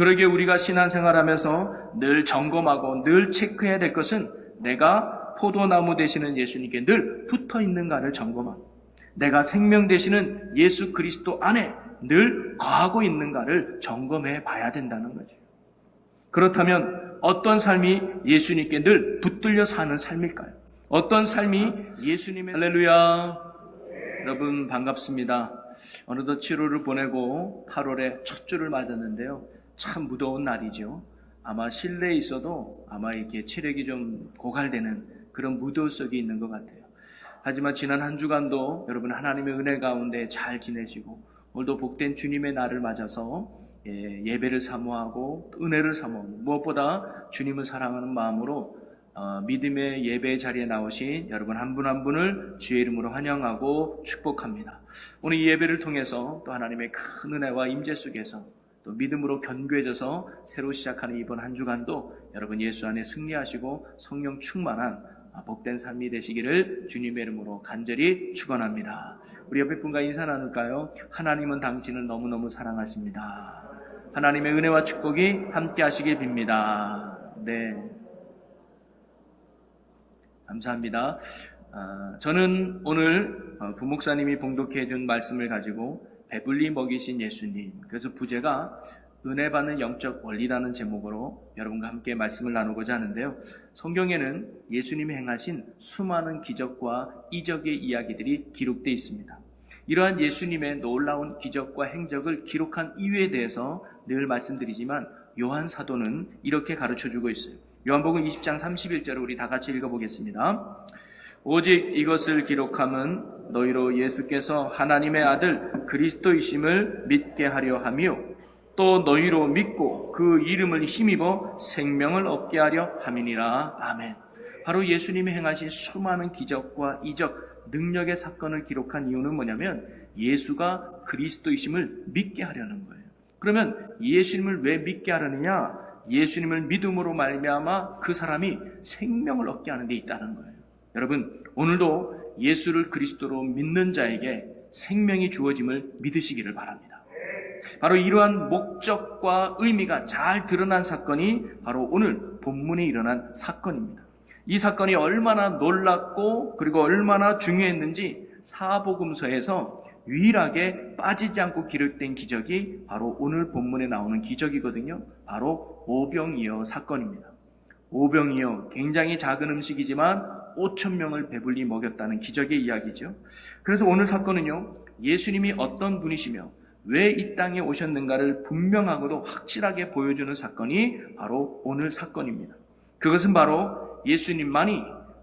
그러기에 우리가 신앙생활하면서 늘 점검하고 늘 체크해야 될 것은 내가 포도나무 되시는 예수님께 늘 붙어 있는가를 점검하고 내가 생명 되시는 예수 그리스도 안에 늘 거하고 있는가를 점검해 봐야 된다는 거죠. 그렇다면 어떤 삶이 예수님께 늘 붙들려 사는 삶일까요? 어떤 삶이 예수님의 할렐루야. 여러분 반갑습니다. 어느덧 7월을 보내고 8월에 첫 주를 맞았는데요. 참 무더운 날이죠. 아마 실내에 있어도 아마 이렇게 체력이 좀 고갈되는 그런 무더운 속에 있는 것 같아요. 하지만 지난 한 주간도 여러분 하나님의 은혜 가운데 잘 지내시고 오늘도 복된 주님의 날을 맞아서 예배를 사모하고 은혜를 사모하고 무엇보다 주님을 사랑하는 마음으로 믿음의 예배 자리에 나오신 여러분 한 분 한 분을 주의 이름으로 환영하고 축복합니다. 오늘 이 예배를 통해서 또 하나님의 큰 은혜와 임재 속에서 또 믿음으로 견고해져서 새로 시작하는 이번 한 주간도 여러분 예수 안에 승리하시고 성령 충만한 복된 삶이 되시기를 주님의 이름으로 간절히 축원합니다. 우리 옆에 분과 인사 나눌까요? 하나님은 당신을 너무너무 사랑하십니다. 하나님의 은혜와 축복이 함께 하시길 빕니다. 네, 감사합니다. 저는 오늘 부목사님이 봉독해 준 말씀을 가지고 배불리 먹이신 예수님, 그래서 부제가 은혜 받는 영적 원리라는 제목으로 여러분과 함께 말씀을 나누고자 하는데요. 성경에는 예수님이 행하신 수많은 기적과 이적의 이야기들이 기록되어 있습니다. 이러한 예수님의 놀라운 기적과 행적을 기록한 이유에 대해서 늘 말씀드리지만 요한 사도는 이렇게 가르쳐주고 있어요. 요한복음 20장 31절을 우리 다 같이 읽어보겠습니다. 오직 이것을 기록함은 너희로 예수께서 하나님의 아들 그리스도이심을 믿게 하려 하며 또 너희로 믿고 그 이름을 힘입어 생명을 얻게 하려 함이니라. 아멘. 바로 예수님이 행하신 수많은 기적과 이적, 능력의 사건을 기록한 이유는 뭐냐면 예수가 그리스도이심을 믿게 하려는 거예요. 그러면 예수님을 왜 믿게 하려느냐? 예수님을 믿음으로 말미암아 그 사람이 생명을 얻게 하는 데 있다는 거예요. 여러분 오늘도 예수를 그리스도로 믿는 자에게 생명이 주어짐을 믿으시기를 바랍니다. 바로 이러한 목적과 의미가 잘 드러난 사건이 바로 오늘 본문에 일어난 사건입니다. 이 사건이 얼마나 놀랍고 그리고 얼마나 중요했는지 사복음서에서 유일하게 빠지지 않고 기록된 기적이 바로 오늘 본문에 나오는 기적이거든요. 바로 오병이어 사건입니다. 오병이어, 굉장히 작은 음식이지만 5,000명을 배불리 먹였다는 기적의 이야기죠. 그래서 오늘 사건은요, 예수님이 어떤 분이시며 왜 이 땅에 오셨는가를 분명하고도 확실하게 보여주는 사건이 바로 오늘 사건입니다. 그것은 바로 예수님만이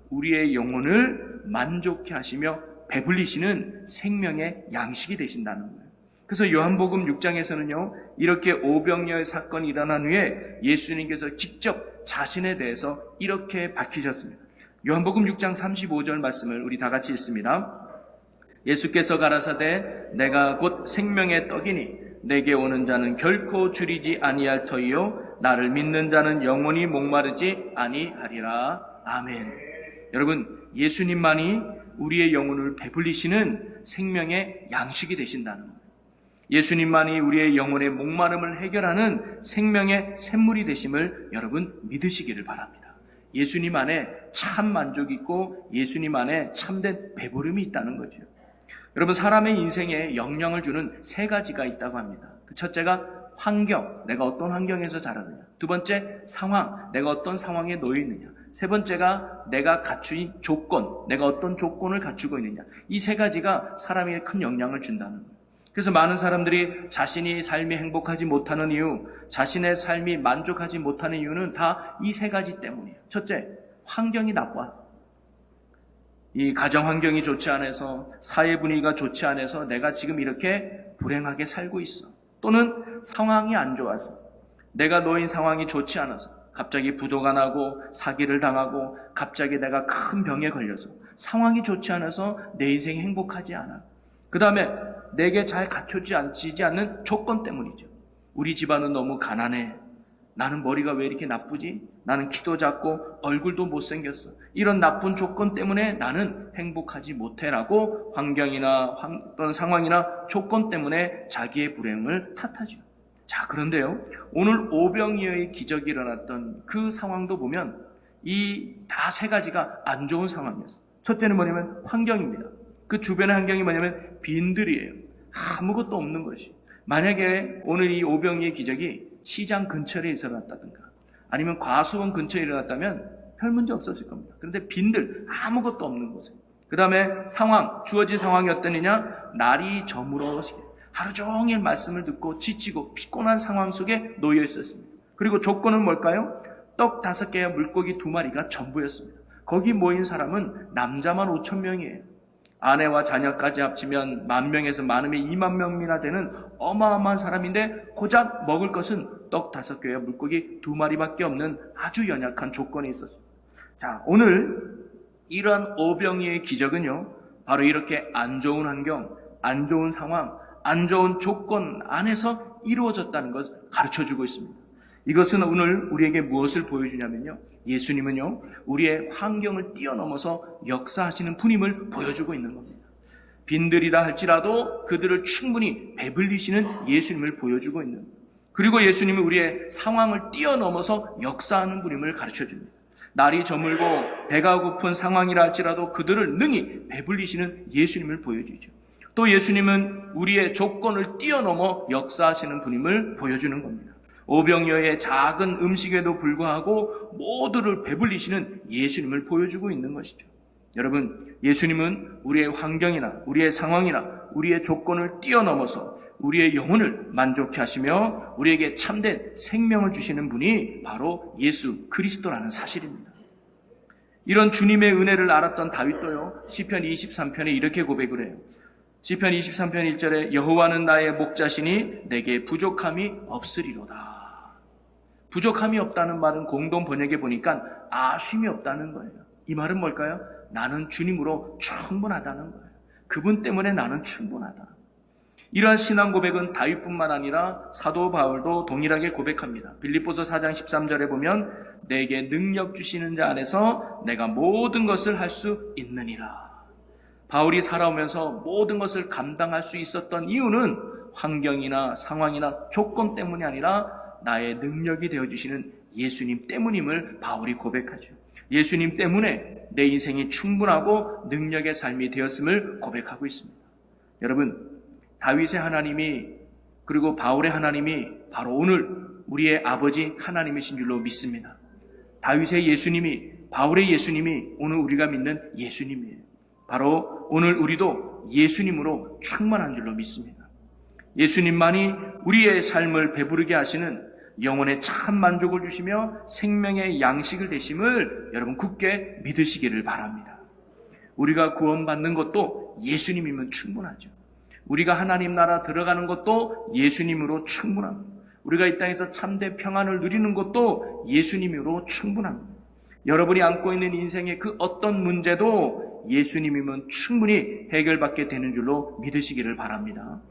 우리의 영혼을 만족해 하시며 배불리시는 생명의 양식이 되신다는 거예요. 그래서 요한복음 6장에서는요, 이렇게 오병이어의 사건이 일어난 후에 예수님께서 직접 자신에 대해서 이렇게 밝히셨습니다. 요한복음 6장 35절 말씀을 우리 다 같이 읽습니다. 예수께서 가라사대 내가 곧 생명의 떡이니 내게 오는 자는 결코 줄이지 아니할 터이요 나를 믿는 자는 영원히 목마르지 아니하리라. 아멘. 여러분 예수님만이 우리의 영혼을 배불리시는 생명의 양식이 되신다는 거예요. 예수님만이 우리의 영혼의 목마름을 해결하는 생명의 샘물이 되심을 여러분 믿으시기를 바랍니다. 예수님 안에 참 만족이 있고 예수님 안에 참된 배부름이 있다는 거죠. 여러분 사람의 인생에 영향을 주는 세 가지가 있다고 합니다. 그 첫째가 환경, 내가 어떤 환경에서 자라느냐. 두 번째 상황, 내가 어떤 상황에 놓여 있느냐. 세 번째가 내가 갖춘 조건, 내가 어떤 조건을 갖추고 있느냐. 이 세 가지가 사람에게 큰 영향을 준다는 거예요. 그래서 많은 사람들이 자신이 삶이 행복하지 못하는 이유, 자신의 삶이 만족하지 못하는 이유는 다 이 세 가지 때문이에요. 첫째, 환경이 나빠. 이 가정 환경이 좋지 않아서, 사회 분위기가 좋지 않아서 내가 지금 이렇게 불행하게 살고 있어. 또는 상황이 안 좋아서, 내가 놓인 상황이 좋지 않아서 갑자기 부도가 나고 사기를 당하고 갑자기 내가 큰 병에 걸려서 상황이 좋지 않아서 내 인생이 행복하지 않아. 그 다음에 내게 잘 갖춰지지 않는 조건 때문이죠. 우리 집안은 너무 가난해. 나는 머리가 왜 이렇게 나쁘지? 나는 키도 작고 얼굴도 못생겼어. 이런 나쁜 조건 때문에 나는 행복하지 못해라고 환경이나 어떤 상황이나 조건 때문에 자기의 불행을 탓하죠. 자, 그런데요, 오늘 오병이어의 기적이 일어났던 그 상황도 보면 이 다 세 가지가 안 좋은 상황이었어요. 첫째는 뭐냐면 환경입니다. 그 주변의 환경이 뭐냐면 빈들이에요. 아무것도 없는 것이. 만약에 오늘 이 오병이의 기적이 시장 근처에 일어났다든가 아니면 과수원 근처에 일어났다면 별 문제 없었을 겁니다. 그런데 빈들, 아무것도 없는 곳에. 그 다음에 상황, 주어진 상황이 어떠느냐? 날이 저물어지게 하루 종일 말씀을 듣고 지치고 피곤한 상황 속에 놓여 있었습니다. 그리고 조건은 뭘까요? 떡 5개와 물고기 2마리가 전부였습니다. 거기 모인 사람은 남자만 5,000명이에요. 아내와 자녀까지 합치면 10,000명에서 많으면 20,000명이나 되는 어마어마한 사람인데 고작 먹을 것은 떡 5개와 물고기 2마리밖에 없는 아주 연약한 조건이 있었습니다. 자, 오늘 이러한 오병이의 기적은요, 바로 이렇게 안 좋은 환경, 안 좋은 상황, 안 좋은 조건 안에서 이루어졌다는 것을 가르쳐주고 있습니다. 이것은 오늘 우리에게 무엇을 보여주냐면요, 예수님은요, 우리의 환경을 뛰어넘어서 역사하시는 분임을 보여주고 있는 겁니다. 빈들이라 할지라도 그들을 충분히 배불리시는 예수님을 보여주고 있는 겁니다. 그리고 예수님은 우리의 상황을 뛰어넘어서 역사하는 분임을 가르쳐줍니다. 날이 저물고 배가 고픈 상황이라 할지라도 그들을 능히 배불리시는 예수님을 보여주죠. 또 예수님은 우리의 조건을 뛰어넘어 역사하시는 분임을 보여주는 겁니다. 오병이어의 작은 음식에도 불구하고 모두를 배불리시는 예수님을 보여주고 있는 것이죠. 여러분, 예수님은 우리의 환경이나 우리의 상황이나 우리의 조건을 뛰어넘어서 우리의 영혼을 만족해 하시며 우리에게 참된 생명을 주시는 분이 바로 예수 그리스도라는 사실입니다. 이런 주님의 은혜를 알았던 다윗도요, 시편 23편에 이렇게 고백을 해요. 시편 23편 1절에 여호와는 나의 목자시니 내게 부족함이 없으리로다. 부족함이 없다는 말은 공동 번역에 보니까 아쉬움이 없다는 거예요. 이 말은 뭘까요? 나는 주님으로 충분하다는 거예요. 그분 때문에 나는 충분하다. 이러한 신앙 고백은 다윗뿐만 아니라 사도 바울도 동일하게 고백합니다. 빌립보서 4장 13절에 보면 내게 능력 주시는 자 안에서 내가 모든 것을 할 수 있느니라. 바울이 살아오면서 모든 것을 감당할 수 있었던 이유는 환경이나 상황이나 조건 때문이 아니라 나의 능력이 되어주시는 예수님 때문임을 바울이 고백하죠. 예수님 때문에 내 인생이 충분하고 능력의 삶이 되었음을 고백하고 있습니다. 여러분, 다윗의 하나님이 그리고 바울의 하나님이 바로 오늘 우리의 아버지 하나님이신 줄로 믿습니다. 다윗의 예수님이, 바울의 예수님이 오늘 우리가 믿는 예수님이에요. 바로 오늘 우리도 예수님으로 충만한 줄로 믿습니다. 예수님만이 우리의 삶을 배부르게 하시는 영혼의 참 만족을 주시며 생명의 양식을 되심을 여러분 굳게 믿으시기를 바랍니다. 우리가 구원받는 것도 예수님이면 충분하죠. 우리가 하나님 나라 들어가는 것도 예수님으로 충분합니다. 우리가 이 땅에서 참된 평안을 누리는 것도 예수님으로 충분합니다. 여러분이 안고 있는 인생의 그 어떤 문제도 예수님이면 충분히 해결받게 되는 줄로 믿으시기를 바랍니다.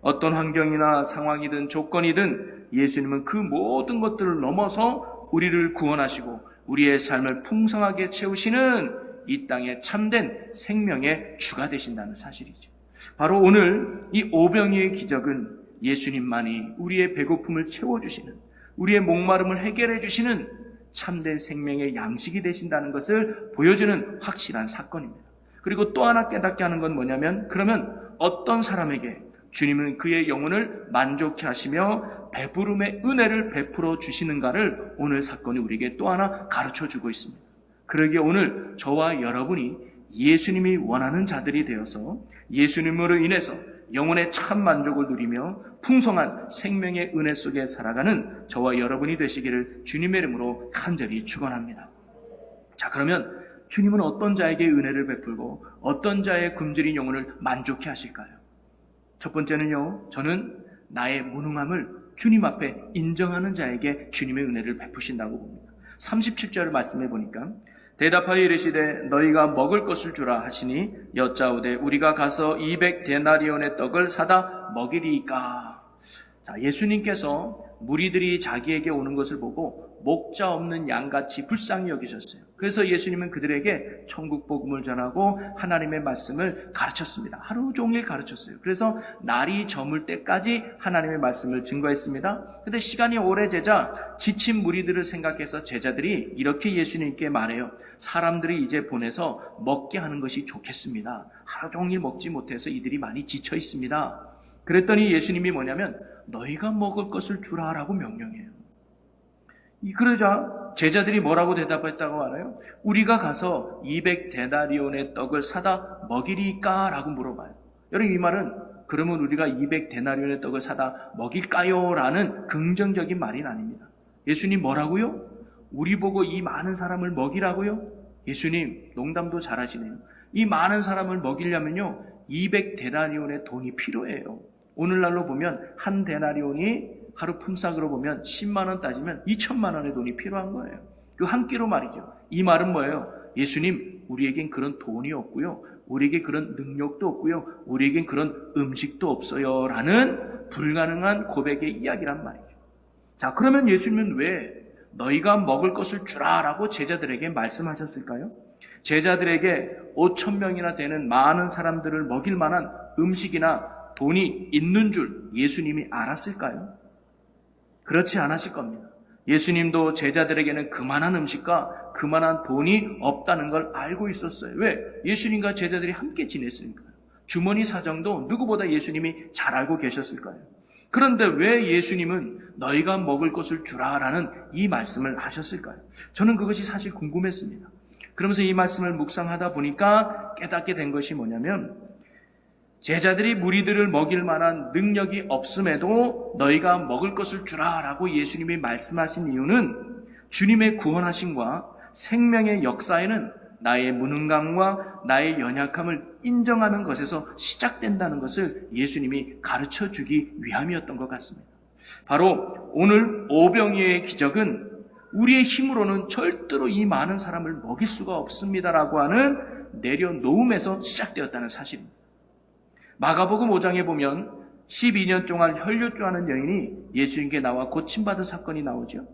어떤 환경이나 상황이든 조건이든 예수님은 그 모든 것들을 넘어서 우리를 구원하시고 우리의 삶을 풍성하게 채우시는 이 땅의 참된 생명의 주가 되신다는 사실이죠. 바로 오늘 이 오병이의 기적은 예수님만이 우리의 배고픔을 채워주시는, 우리의 목마름을 해결해 주시는 참된 생명의 양식이 되신다는 것을 보여주는 확실한 사건입니다. 그리고 또 하나 깨닫게 하는 건 뭐냐면, 그러면 어떤 사람에게 주님은 그의 영혼을 만족해 하시며 배부름의 은혜를 베풀어 주시는가를 오늘 사건이 우리에게 또 하나 가르쳐주고 있습니다. 그러기에 오늘 저와 여러분이 예수님이 원하는 자들이 되어서 예수님으로 인해서 영혼의 참 만족을 누리며 풍성한 생명의 은혜 속에 살아가는 저와 여러분이 되시기를 주님의 이름으로 간절히 축원합니다. 자, 그러면 주님은 어떤 자에게 은혜를 베풀고 어떤 자의 굶주린 영혼을 만족해 하실까요? 첫 번째는요, 저는 나의 무능함을 주님 앞에 인정하는 자에게 주님의 은혜를 베푸신다고 봅니다. 37절 말씀해 보니까 대답하여 이르시되 너희가 먹을 것을 주라 하시니 여짜오되 우리가 가서 200데나리온의 떡을 사다 먹이리이까. 자, 예수님께서 무리들이 자기에게 오는 것을 보고 목자 없는 양같이 불쌍히 여기셨어요. 그래서 예수님은 그들에게 천국 복음을 전하고 하나님의 말씀을 가르쳤습니다. 하루 종일 가르쳤어요. 그래서 날이 저물 때까지 하나님의 말씀을 증거했습니다. 근데 시간이 오래되자 지친 무리들을 생각해서 제자들이 이렇게 예수님께 말해요. 사람들이 이제 보내서 먹게 하는 것이 좋겠습니다. 하루 종일 먹지 못해서 이들이 많이 지쳐 있습니다. 그랬더니 예수님이 뭐냐면 너희가 먹을 것을 주라 라고 명령해요. 그러자 제자들이 뭐라고 대답했다고 알아요? 우리가 가서 200데나리온의 떡을 사다 먹이리까? 라고 물어봐요. 여러분, 이 말은 그러면 우리가 200데나리온의 떡을 사다 먹일까요? 라는 긍정적인 말이 아닙니다. 예수님 뭐라고요? 우리 보고 이 많은 사람을 먹이라고요? 예수님 농담도 잘하시네요. 이 많은 사람을 먹이려면요 200데나리온의 돈이 필요해요. 오늘날로 보면 한 데나리온이 하루 품삯으로 보면 10만 원 따지면 2천만 원의 돈이 필요한 거예요. 그 한 끼로 말이죠. 이 말은 뭐예요? 예수님, 우리에겐 그런 돈이 없고요. 우리에게 그런 능력도 없고요. 우리에겐 그런 음식도 없어요. 라는 불가능한 고백의 이야기란 말이죠. 자, 그러면 예수님은 왜 너희가 먹을 것을 주라 라고 제자들에게 말씀하셨을까요? 제자들에게 5천 명이나 되는 많은 사람들을 먹일 만한 음식이나 돈이 있는 줄 예수님이 알았을까요? 그렇지 않았을 겁니다. 예수님도 제자들에게는 그만한 음식과 그만한 돈이 없다는 걸 알고 있었어요. 왜? 예수님과 제자들이 함께 지냈으니까요. 주머니 사정도 누구보다 예수님이 잘 알고 계셨을까요? 그런데 왜 예수님은 너희가 먹을 것을 주라라는 이 말씀을 하셨을까요? 저는 그것이 사실 궁금했습니다. 그러면서 이 말씀을 묵상하다 보니까 깨닫게 된 것이 뭐냐면 제자들이 무리들을 먹일 만한 능력이 없음에도 너희가 먹을 것을 주라라고 예수님이 말씀하신 이유는 주님의 구원하심과 생명의 역사에는 나의 무능감과 나의 연약함을 인정하는 것에서 시작된다는 것을 예수님이 가르쳐주기 위함이었던 것 같습니다. 바로 오늘 오병이어의 기적은 우리의 힘으로는 절대로 이 많은 사람을 먹일 수가 없습니다라고 하는 내려놓음에서 시작되었다는 사실입니다. 마가복음 5장에 보면 12년 동안 혈류증하는 여인이 예수님께 나와 고침받은 사건이 나오죠.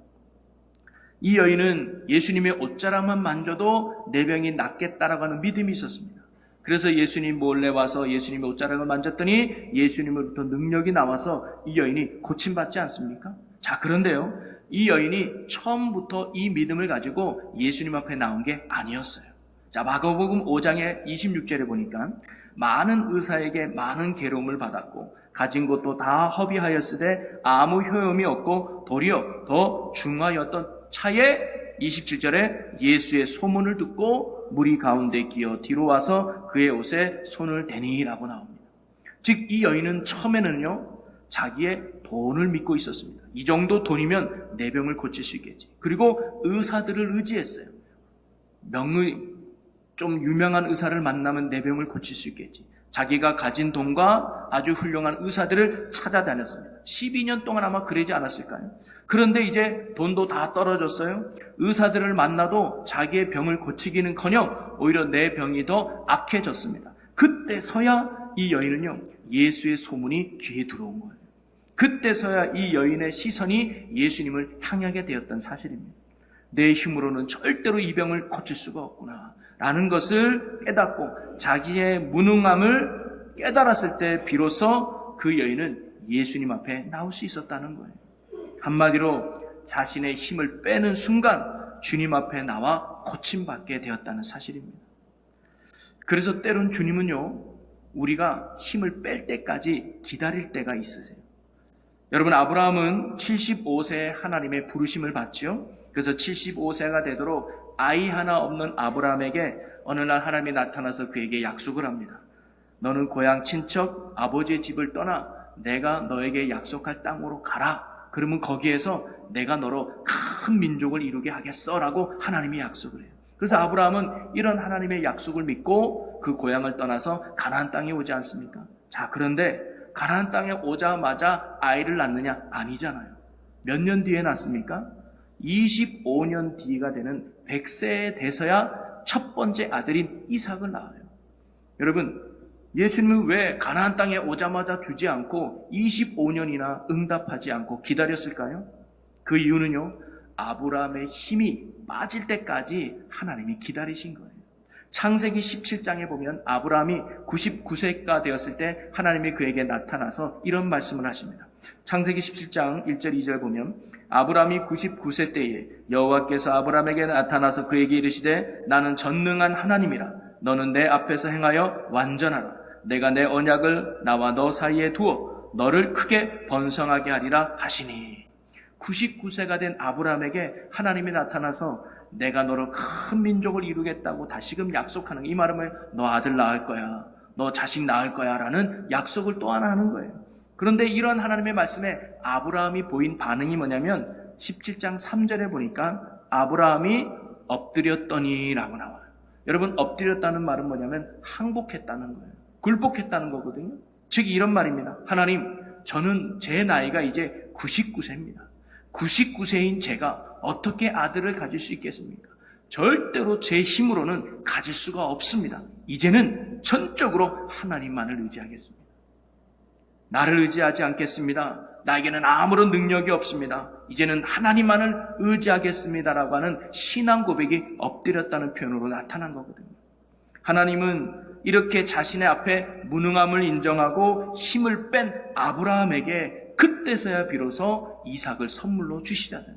이 여인은 예수님의 옷자락만 만져도 내 병이 낫겠다라고 하는 믿음이 있었습니다. 그래서 예수님 몰래 와서 예수님의 옷자락을 만졌더니 예수님으로부터 능력이 나와서 이 여인이 고침받지 않습니까? 자, 그런데요, 이 여인이 처음부터 이 믿음을 가지고 예수님 앞에 나온 게 아니었어요. 자, 마가복음 5장의 26절에 보니까 많은 의사에게 많은 괴로움을 받았고 가진 것도 다 허비하였으되 아무 효험이 없고 도리어 더 중하였던 차에 27절에 예수의 소문을 듣고 무리 가운데 기어 뒤로 와서 그의 옷에 손을 대니라고 나옵니다. 즉 이 여인은 처음에는요 자기의 돈을 믿고 있었습니다. 이 정도 돈이면 내 병을 고칠 수 있겠지. 그리고 의사들을 의지했어요. 좀 유명한 의사를 만나면 내 병을 고칠 수 있겠지. 자기가 가진 돈과 아주 훌륭한 의사들을 찾아다녔습니다. 12년 동안 아마 그러지 않았을까요? 그런데 이제 돈도 다 떨어졌어요. 의사들을 만나도 자기의 병을 고치기는커녕 오히려 내 병이 더 악해졌습니다. 그때서야 이 여인은요 예수의 소문이 귀에 들어온 거예요. 그때서야 이 여인의 시선이 예수님을 향하게 되었던 사실입니다. 내 힘으로는 절대로 이 병을 고칠 수가 없구나 라는 것을 깨닫고 자기의 무능함을 깨달았을 때 비로소 그 여인은 예수님 앞에 나올 수 있었다는 거예요. 한마디로 자신의 힘을 빼는 순간 주님 앞에 나와 고침받게 되었다는 사실입니다. 그래서 때론 주님은요 우리가 힘을 뺄 때까지 기다릴 때가 있으세요. 여러분, 아브라함은 75세에 하나님의 부르심을 받죠. 그래서 75세가 되도록 아이 하나 없는 아브라함에게 어느 날 하나님이 나타나서 그에게 약속을 합니다. 너는 고향 친척 아버지의 집을 떠나 내가 너에게 약속할 땅으로 가라. 그러면 거기에서 내가 너로 큰 민족을 이루게 하겠어 라고 하나님이 약속을 해요. 그래서 아브라함은 이런 하나님의 약속을 믿고 그 고향을 떠나서 가나안 땅에 오지 않습니까? 자, 그런데 가나안 땅에 오자마자 아이를 낳느냐? 아니잖아요. 몇 년 뒤에 낳습니까? 25년 뒤가 되는 100세에 돼서야 첫 번째 아들인 이삭을 낳아요. 여러분, 예수님은 왜 가나안 땅에 오자마자 주지 않고 25년이나 응답하지 않고 기다렸을까요? 그 이유는요, 아브라함의 힘이 빠질 때까지 하나님이 기다리신 거예요. 창세기 17장에 보면 아브라함이 99세가 되었을 때 하나님이 그에게 나타나서 이런 말씀을 하십니다. 창세기 17장 1절 2절 보면 아브라함이 99세 때에 여호와께서 아브라함에게 나타나서 그에게 이르시되 나는 전능한 하나님이라. 너는 내 앞에서 행하여 완전하라. 내가 내 언약을 나와 너 사이에 두어 너를 크게 번성하게 하리라 하시니. 99세가 된 아브라함에게 하나님이 나타나서 내가 너를 큰 민족을 이루겠다고 다시금 약속하는, 이 말은 너 아들 낳을 거야, 너 자식 낳을 거야 라는 약속을 또 하나 하는 거예요. 그런데 이런 하나님의 말씀에 아브라함이 보인 반응이 뭐냐면 17장 3절에 보니까 아브라함이 엎드렸더니 라고 나와요. 여러분, 엎드렸다는 말은 뭐냐면 항복했다는 거예요. 굴복했다는 거거든요. 즉 이런 말입니다. 하나님, 저는 제 나이가 이제 99세입니다. 99세인 제가 어떻게 아들을 가질 수 있겠습니까? 절대로 제 힘으로는 가질 수가 없습니다. 이제는 전적으로 하나님만을 의지하겠습니다. 나를 의지하지 않겠습니다. 나에게는 아무런 능력이 없습니다. 이제는 하나님만을 의지하겠습니다라고 하는 신앙 고백이 엎드렸다는 표현으로 나타난 거거든요. 하나님은 이렇게 자신의 앞에 무능함을 인정하고 힘을 뺀 아브라함에게 그때서야 비로소 이삭을 선물로 주시잖아요.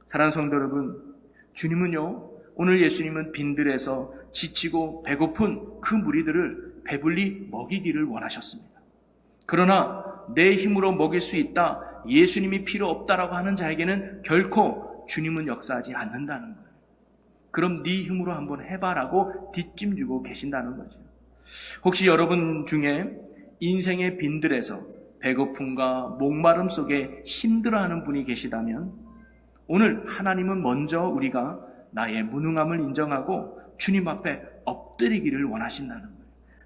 사랑하는 성도 여러분, 주님은요, 오늘 예수님은 빈들에서 지치고 배고픈 그 무리들을 배불리 먹이기를 원하셨습니다. 그러나 내 힘으로 먹일 수 있다, 예수님이 필요 없다라고 하는 자에게는 결코 주님은 역사하지 않는다는 거예요. 그럼 네 힘으로 한번 해봐라고 뒷짐지고 계신다는 거죠. 혹시 여러분 중에 인생의 빈들에서 배고픔과 목마름 속에 힘들어하는 분이 계시다면 오늘 하나님은 먼저 우리가 나의 무능함을 인정하고 주님 앞에 엎드리기를 원하신다는 거예요.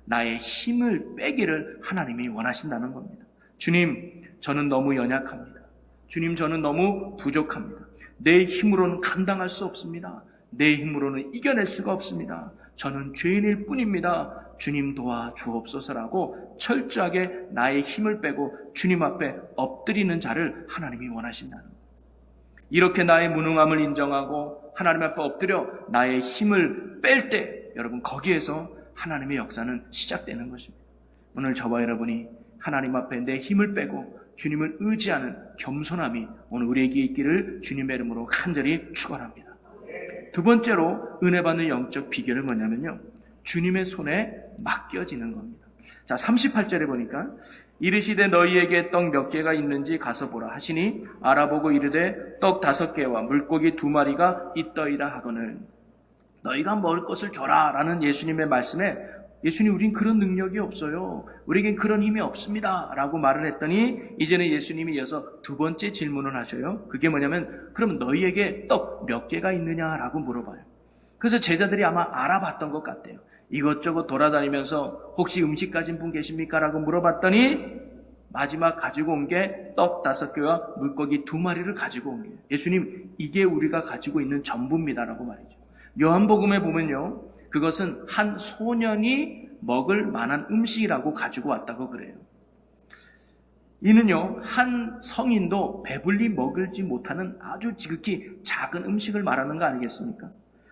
나의 힘을 빼기를 하나님이 원하신다는 겁니다. 주님, 저는 너무 연약합니다. 주님, 저는 너무 부족합니다. 내 힘으로는 감당할 수 없습니다. 내 힘으로는 이겨낼 수가 없습니다. 저는 죄인일 뿐입니다. 주님 도와 주옵소서라고 철저하게 나의 힘을 빼고 주님 앞에 엎드리는 자를 하나님이 원하신다는 거예요. 이렇게 나의 무능함을 인정하고 하나님 앞에 엎드려 나의 힘을 뺄 때 여러분, 거기에서 하나님의 역사는 시작되는 것입니다. 오늘 저와 여러분이 하나님 앞에 내 힘을 빼고 주님을 의지하는 겸손함이 오늘 우리에게 있기를 주님의 이름으로 간절히 축원합니다. 두 번째로 은혜 받는 영적 비결은 뭐냐면요, 주님의 손에 맡겨지는 겁니다. 자, 38절에 보니까 이르시되 너희에게 떡 몇 개가 있는지 가서 보라 하시니 알아보고 이르되 떡 5개와 물고기 2마리가 있더이다 하거늘. 너희가 먹을 것을 줘라 라는 예수님의 말씀에 예수님, 우린 그런 능력이 없어요, 우리에겐 그런 힘이 없습니다 라고 말을 했더니 이제는 예수님이 이어서 두 번째 질문을 하셔요. 그게 뭐냐면 그럼 너희에게 떡 몇 개가 있느냐라고 물어봐요. 그래서 제자들이 아마 알아봤던 것 같아요. 이것저것 돌아다니면서 혹시 음식 가진 분 계십니까? 라고 물어봤더니 마지막 가지고 온 게 떡 5개와 물고기 2마리를 가지고 온 거예요. 예수님, 이게 우리가 가지고 있는 전부입니다 라고 말이죠. 요한복음에 보면요, 그것은 한 소년이 먹을 만한 음식이라고 가지고 왔다고 그래요. 이는요, 한 성인도 배불리 먹을지 못하는 아주 지극히 작은 음식을 말하는 거 아니겠습니까?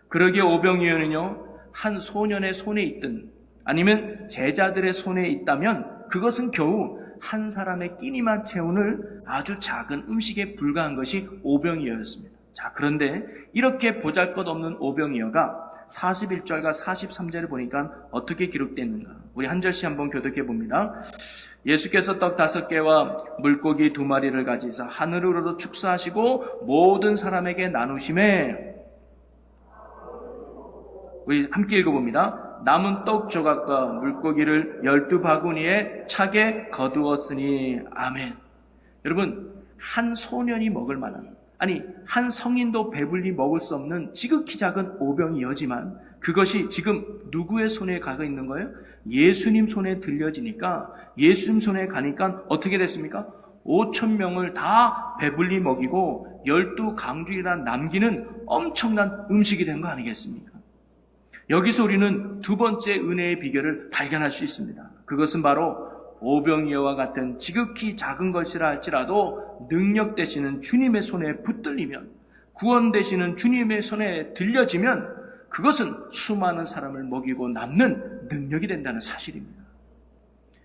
그러기에 오병이어는요, 한 소년의 손에 있든 아니면 제자들의 손에 있다면 그것은 겨우 한 사람의 끼니만 채우는 아주 작은 음식에 불과한 것이 오병이어였습니다. 자, 그런데 이렇게 보잘것없는 오병이어가 41절과 43절을 보니까 어떻게 기록됐는가? 우리 한 절씩 한번 교독해 봅니다. 예수께서 떡 5개와 물고기 2마리를 가지사 하늘으로도 축사하시고 모든 사람에게 나누심에, 우리 함께 읽어봅니다. 남은 떡 조각과 물고기를 12바구니에 차게 거두었으니 아멘. 여러분, 한 소년이 먹을 만한, 아니 한 성인도 배불리 먹을 수 없는 지극히 작은 오병이어지만 그것이 지금 누구의 손에 가 있는 거예요? 예수님 손에 들려지니까, 예수님 손에 가니까 어떻게 됐습니까? 5,000명을 다 배불리 먹이고 12강줄이나 남기는 엄청난 음식이 된 거 아니겠습니까? 여기서 우리는 두 번째 은혜의 비결을 발견할 수 있습니다. 그것은 바로 오병이어와 같은 지극히 작은 것이라 할지라도 능력 되시는 주님의 손에 붙들리면, 구원 되시는 주님의 손에 들려지면 그것은 수많은 사람을 먹이고 남는 능력이 된다는 사실입니다.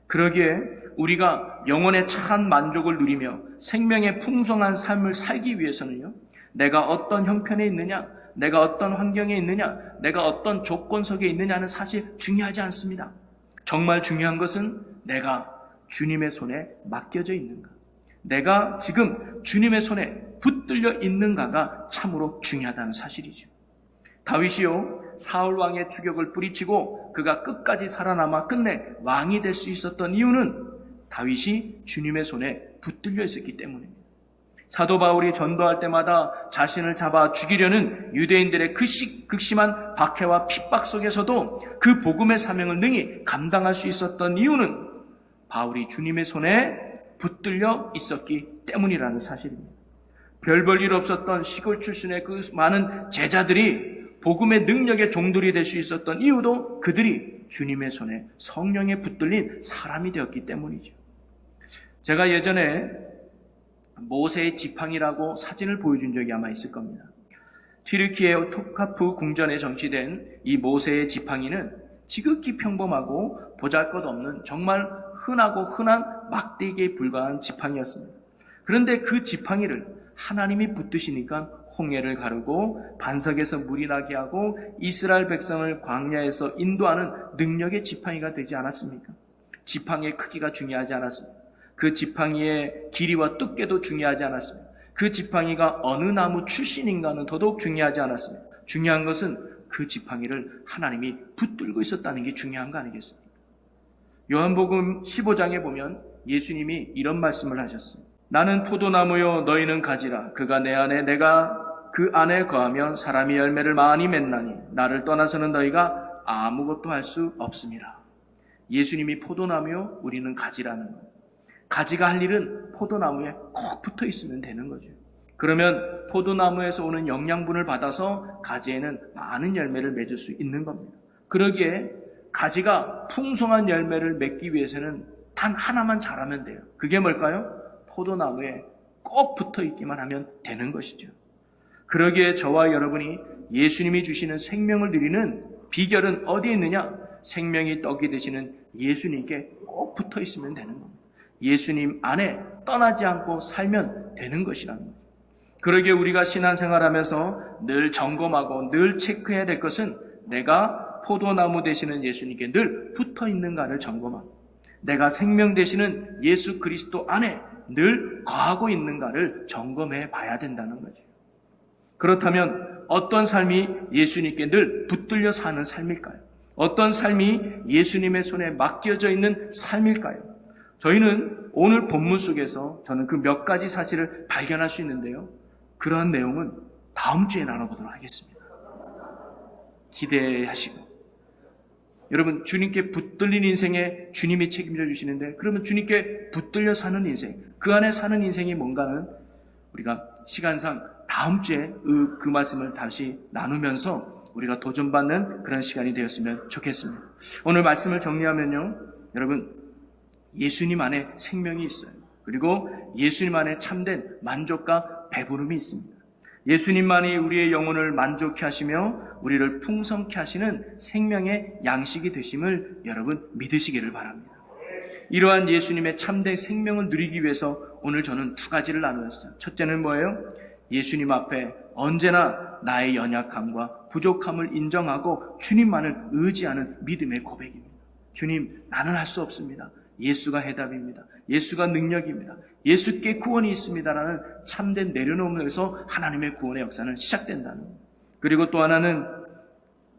그러기에 우리가 영혼의 차한 만족을 누리며 생명의 풍성한 삶을 살기 위해서는요, 내가 어떤 형편에 있느냐, 내가 어떤 환경에 있느냐, 내가 어떤 조건 속에 있느냐는 사실 중요하지 않습니다. 정말 중요한 것은 내가 주님의 손에 맡겨져 있는가, 내가 지금 주님의 손에 붙들려 있는가가 참으로 중요하다는 사실이죠. 다윗이요, 사울 왕의 추격을 뿌리치고 그가 끝까지 살아남아 끝내 왕이 될 수 있었던 이유는 다윗이 주님의 손에 붙들려 있었기 때문입니다. 사도 바울이 전도할 때마다 자신을 잡아 죽이려는 유대인들의 극심한 박해와 핍박 속에서도 그 복음의 사명을 능히 감당할 수 있었던 이유는 바울이 주님의 손에 붙들려 있었기 때문이라는 사실입니다. 별 볼 일 없었던 시골 출신의 그 많은 제자들이 복음의 능력의 종들이 될 수 있었던 이유도 그들이 주님의 손에, 성령에 붙들린 사람이 되었기 때문이죠. 제가 예전에 모세의 지팡이라고 사진을 보여준 적이 아마 있을 겁니다. 튀르키예 토카프 궁전에 정치된 이 모세의 지팡이는 지극히 평범하고 보잘것없는 정말 흔하고 흔한 막대기에 불과한 지팡이였습니다. 그런데 그 지팡이를 하나님이 붙드시니까 홍해를 가르고 반석에서 물이 나게 하고 이스라엘 백성을 광야에서 인도하는 능력의 지팡이가 되지 않았습니까? 지팡이의 크기가 중요하지 않았습니다. 그 지팡이의 길이와 두께도 중요하지 않았습니다. 그 지팡이가 어느 나무 출신인가는 더더욱 중요하지 않았습니다. 중요한 것은 그 지팡이를 하나님이 붙들고 있었다는 게 중요한 거 아니겠습니까? 요한복음 15장에 보면 예수님이 이런 말씀을 하셨어요. 나는 포도나무요 너희는 가지라. 그가 내 안에 내가 그 안에 거하면 사람이 열매를 많이 맺나니 나를 떠나서는 너희가 아무것도 할 수 없음이라. 예수님이 포도나무요 우리는 가지라는 거예요. 가지가 할 일은 포도나무에 꼭 붙어 있으면 되는 거죠. 그러면 포도나무에서 오는 영양분을 받아서 가지에는 많은 열매를 맺을 수 있는 겁니다. 그러기에 가지가 풍성한 열매를 맺기 위해서는 단 하나만 잘하면 돼요. 그게 뭘까요? 포도나무에 꼭 붙어 있기만 하면 되는 것이죠. 그러기에 저와 여러분이 예수님이 주시는 생명을 누리는 비결은 어디에 있느냐? 생명이 떡이 되시는 예수님께 꼭 붙어 있으면 되는 겁니다. 예수님 안에 떠나지 않고 살면 되는 것이라는 거예요. 그러기에 우리가 신앙생활하면서 늘 점검하고 늘 체크해야 될 것은 내가 포도나무 되시는 예수님께 늘 붙어 있는가를 점검하고 내가 생명 되시는 예수 그리스도 안에 늘 거하고 있는가를 점검해 봐야 된다는 거죠. 그렇다면 어떤 삶이 예수님께 늘 붙들려 사는 삶일까요? 어떤 삶이 예수님의 손에 맡겨져 있는 삶일까요? 저희는 오늘 본문 속에서 저는 그 몇 가지 사실을 발견할 수 있는데요. 그러한 내용은 다음 주에 나눠보도록 하겠습니다. 기대하시고 여러분 주님께 붙들린 인생에 주님이 책임져 주시는데 그러면 주님께 붙들려 사는 인생, 그 안에 사는 인생이 뭔가는 우리가 시간상 다음 주에 그 말씀을 다시 나누면서 우리가 도전받는 그런 시간이 되었으면 좋겠습니다. 오늘 말씀을 정리하면요. 여러분 예수님 안에 생명이 있어요. 그리고 예수님 안에 참된 만족과 배부름이 있습니다. 예수님만이 우리의 영혼을 만족케 하시며 우리를 풍성케 하시는 생명의 양식이 되심을 여러분 믿으시기를 바랍니다. 이러한 예수님의 참된 생명을 누리기 위해서 오늘 저는 두 가지를 나누었어요. 첫째는 뭐예요? 예수님 앞에 언제나 나의 연약함과 부족함을 인정하고 주님만을 의지하는 믿음의 고백입니다. 주님, 나는 할 수 없습니다. 예수가 해답입니다. 예수가 능력입니다. 예수께 구원이 있습니다라는 참된 내려놓음에서 하나님의 구원의 역사는 시작된다는 겁니다. 그리고 또 하나는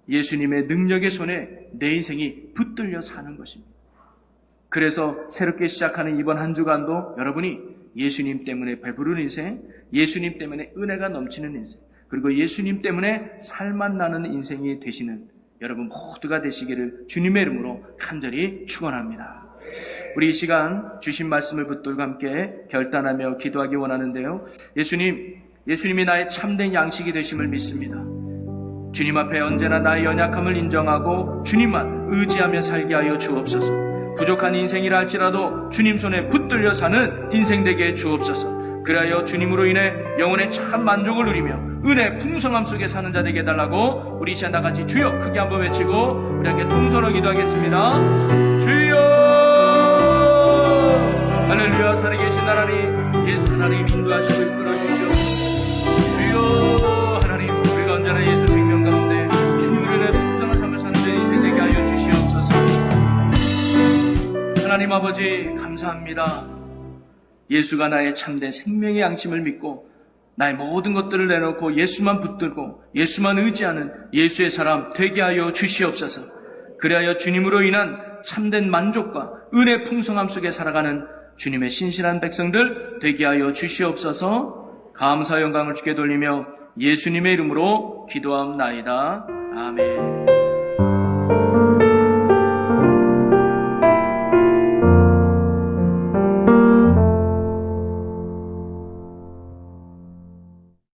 예수님의 능력의 손에 내 인생이 붙들려 사는 것입니다. 그래서 새롭게 시작하는 이번 한 주간도 여러분이 예수님 때문에 배부른 인생, 예수님 때문에 은혜가 넘치는 인생, 그리고 예수님 때문에 살맛 나는 인생이 되시는 여러분 모두가 되시기를 주님의 이름으로 간절히 축원합니다. 우리 이 시간 주신 말씀을 붙들고 함께 결단하며 기도하기 원하는데요. 예수님이 나의 참된 양식이 되심을 믿습니다. 주님 앞에 언제나 나의 연약함을 인정하고 주님만 의지하며 살게 하여 주옵소서. 부족한 인생이라 할지라도 주님 손에 붙들려 사는 인생 되게 주옵소서. 그리하여 주님으로 인해 영혼의 참 만족을 누리며 은혜 풍성함 속에 사는 자 되게 해달라고 우리 시간 다같이 주여 크게 한번 외치고 우리 함께 동서로 기도하겠습니다. 주여 할렐루야. 살아계신 하나님, 예수 하나님 인도하시고 이끌어주시오. 주여 하나님, 우리가 언제나 예수 생명 가운데 주님으로 인해 풍성한 삶을 사는 인생 되게 하여 주시옵소서. 하나님 아버지 감사합니다. 예수가 나의 참된 생명의 양심을 믿고 나의 모든 것들을 내놓고 예수만 붙들고 예수만 의지하는 예수의 사람 되게 하여 주시옵소서. 그리하여 주님으로 인한 참된 만족과 은혜 풍성함 속에 살아가는 주님의 신실한 백성들 되게 하여 주시옵소서. 감사 영광을 주께 돌리며 예수님의 이름으로 기도합나이다. 아멘.